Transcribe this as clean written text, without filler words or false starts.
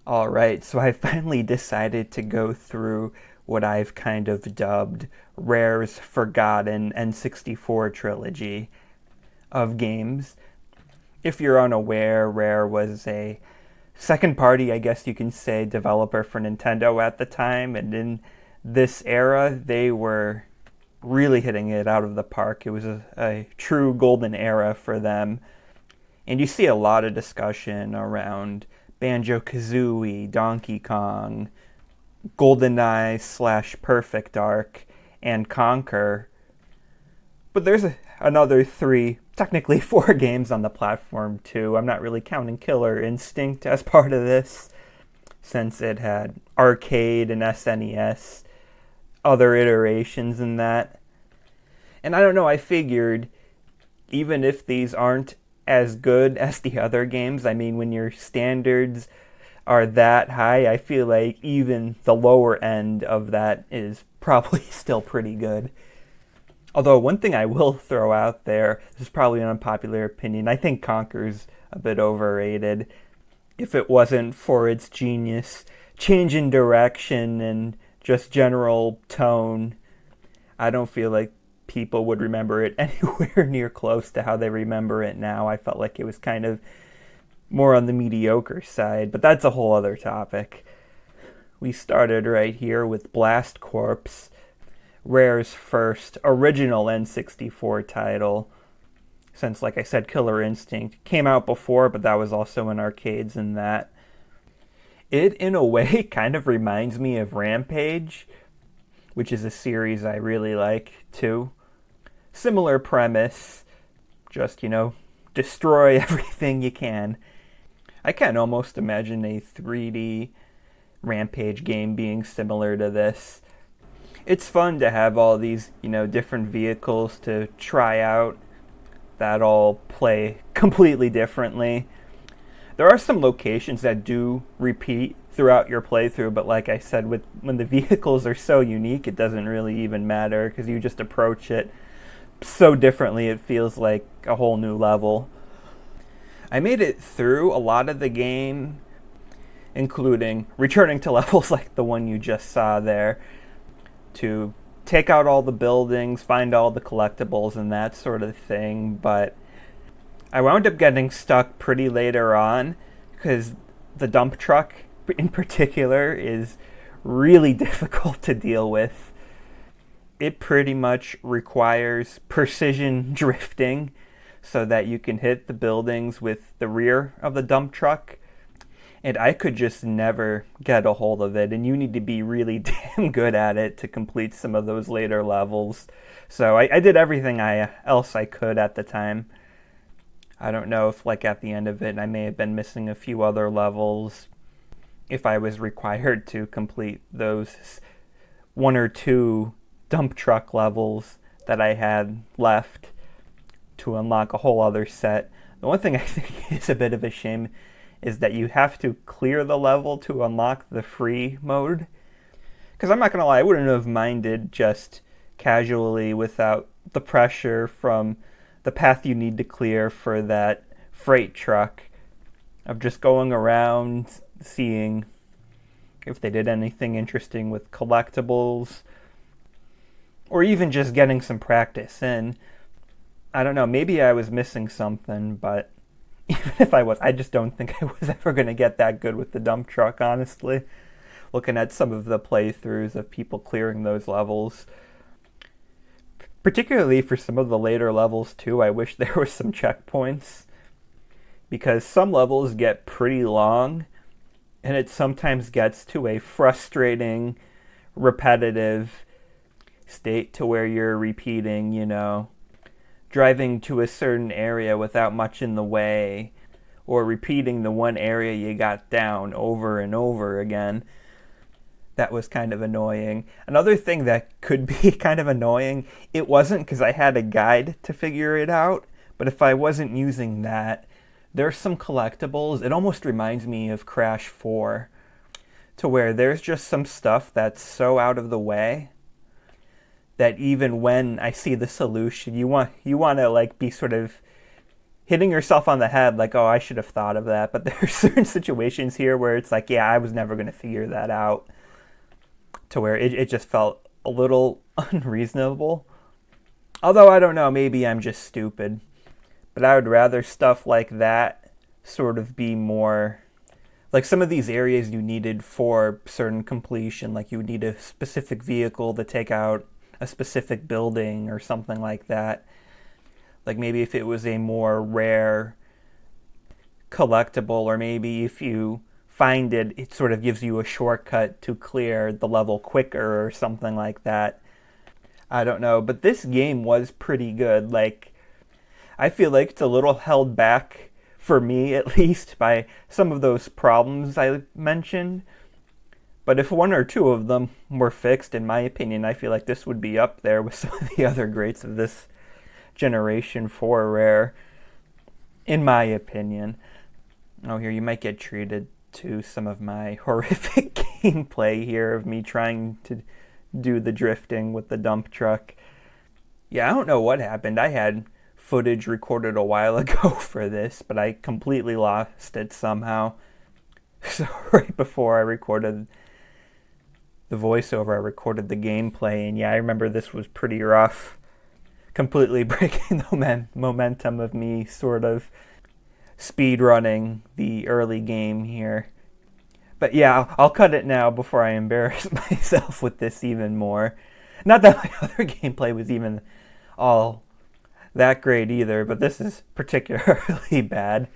All right, so I finally decided to go through what I've kind of dubbed Rare's Forgotten N64 trilogy of games. If you're unaware, Rare was a second party, I guess you can say, developer for Nintendo at the time, and in this era, they were really hitting it out of the park. It was a true golden era for them. And you see a lot of discussion around Banjo Kazooie, Donkey Kong, GoldenEye slash Perfect Dark, and Conquer. But there's another three, technically four games on the platform too. I'm not really counting Killer Instinct as part of this, since it had arcade and SNES, other iterations in that. And I don't know, I figured even if these aren't as good as the other games, I mean, when your standards are that high, I feel like even the lower end of that is probably still pretty good. Although, one thing I will throw out there, this is probably an unpopular opinion, I think Conker's a bit overrated. If it wasn't for its genius change in direction and just general tone, I don't feel like people would remember it anywhere near close to how they remember it now. I felt like it was kind of more on the mediocre side, but that's a whole other topic. We started right here with Blast Corps, Rare's first original N64 title, since, like I said, Killer Instinct came out before, but that was also in arcades and that. It, in a way, kind of reminds me of Rampage, which is a series I really like too. Similar premise, just, destroy everything you can. I can almost imagine a 3D Rampage game being similar to this. It's fun to have all these, different vehicles to try out that all play completely differently. There are some locations that do repeat throughout your playthrough, but like I said, when the vehicles are so unique, it doesn't really even matter because you just approach it so differently, it feels like a whole new level. I made it through a lot of the game, including returning to levels like the one you just saw there, to take out all the buildings, find all the collectibles, and that sort of thing. But I wound up getting stuck pretty later on because the dump truck, in particular, is really difficult to deal with. It pretty much requires precision drifting so that you can hit the buildings with the rear of the dump truck. And I could just never get a hold of it, and you need to be really damn good at it to complete some of those later levels. So I did everything else I could at the time. I don't know if, like, at the end of it, I may have been missing a few other levels if I was required to complete those one or two dump truck levels that I had left to unlock a whole other set. The one thing I think is a bit of a shame is that you have to clear the level to unlock the free mode. Because I'm not going to lie, I wouldn't have minded just casually without the pressure from the path you need to clear for that freight truck of just going around seeing if they did anything interesting with collectibles or even just getting some practice in. I don't know, maybe I was missing something, but even if I was, I just don't think I was ever going to get that good with the dump truck, honestly. Looking at some of the playthroughs of people clearing those levels. Particularly for some of the later levels, too, I wish there were some checkpoints. Because some levels get pretty long, and it sometimes gets to a frustrating, repetitive state to where you're repeating, driving to a certain area without much in the way, or repeating the one area you got down over and over again. That was kind of annoying. Another thing that could be kind of annoying, it wasn't because I had a guide to figure it out, but if I wasn't using that, there's some collectibles. It almost reminds me of Crash 4, to where there's just some stuff that's so out of the way that even when I see the solution, you want to like be sort of hitting yourself on the head like, oh, I should have thought of that. But there are certain situations here where it's like, yeah, I was never going to figure that out, to where it just felt a little unreasonable. Although, I don't know, maybe I'm just stupid. But I would rather stuff like that sort of be more like some of these areas you needed for certain completion, like you would need a specific vehicle to take out a specific building or something like that. Like maybe if it was a more rare collectible, or maybe if you find it, it sort of gives you a shortcut to clear the level quicker or something like that. I don't know, but this game was pretty good. Like, I feel like it's a little held back, for me at least, by some of those problems I mentioned. But if one or two of them were fixed, in my opinion, I feel like this would be up there with some of the other greats of this generation for Rare, in my opinion. Oh, here, you might get treated to some of my horrific gameplay here of me trying to do the drifting with the dump truck. Yeah, I don't know what happened. I had footage recorded a while ago for this, but I completely lost it somehow. So right before I recorded the voiceover, I recorded the gameplay, and yeah, I remember this was pretty rough. Completely breaking the momentum of me sort of speed running the early game here. But yeah, I'll cut it now before I embarrass myself with this even more. Not that my other gameplay was even all that great either, but this is particularly bad.